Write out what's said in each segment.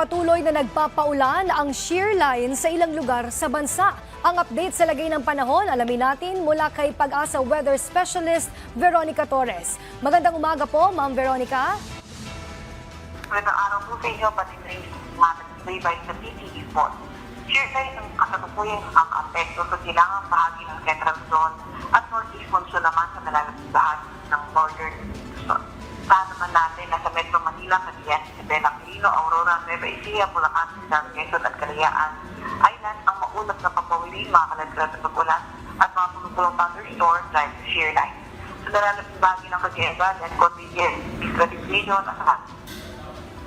patuloy na nagpapaulan ang shear line sa ilang lugar sa bansa. Ang update sa lagay ng panahon, alamin natin mula kay Pag-asa Weather Specialist Veronica Torres. Magandang umaga po, Ma'am Veronica. Magandang araw po sa inyo, pati rin mga nagsubaybay sa PTV Sports. Shear line ang kasalukuyan ang apekto sa silangang bahagi ng Central Zone at Northeast Monsoon naman sa nalalabing bahagi ng Northern Luzon. Saan naman natin na sa Metro Manila, Cagayan, Isabela, Quirino, Aurora, Nueva Ecija, Bulacan, Rizal, Quezon at Kalayaan Island ang maulap na papawiling, mga kalaglag na pag-ulan at mga pulong thunderstorms dahil sa shear line. Sa nalalabing bahagi ng Cagayan Valley at Cordillera, Administrative Region at saka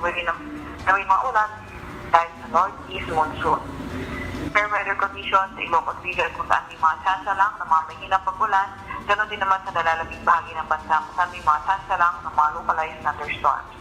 gawin mga ulan dahil sa Northeast Monsoon. Fair weather conditions sa Ilocos Region kung saan may mga tsansa lang ng mga mahinang pag-ulan, ganoon din naman sa nalalabing bahagi ng bansa kung saan may mga tsansa lang ng mga localized thunderstorms.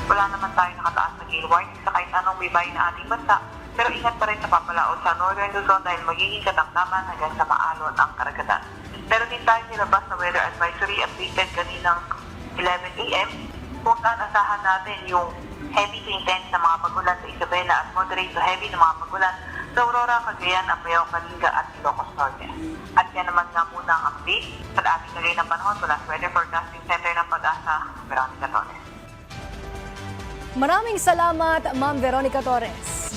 Wala naman tayo nakataas na gale warning sa kahit anong may bahay na ating bansa, pero ingat pa rin sa papalaot sa Northern Luzon dahil magiging katamtaman hanggang sa maalon ang karagatan. Pero din tayo nilabas na weather advisory updated kaninang 11 a.m. kung saan asahan natin yung heavy to intense na mga pagulan sa Isabela at moderate to heavy na mga pagulan sa Aurora, Cagayan, Apayao, Kalinga at Ilocos Norte. At yan naman nga muna ang update sa ating lagay ng panahon mula sa Weather Forecasting Center ng Pag-asa, Veronica Torres. Maraming salamat, Ma'am Veronica Torres.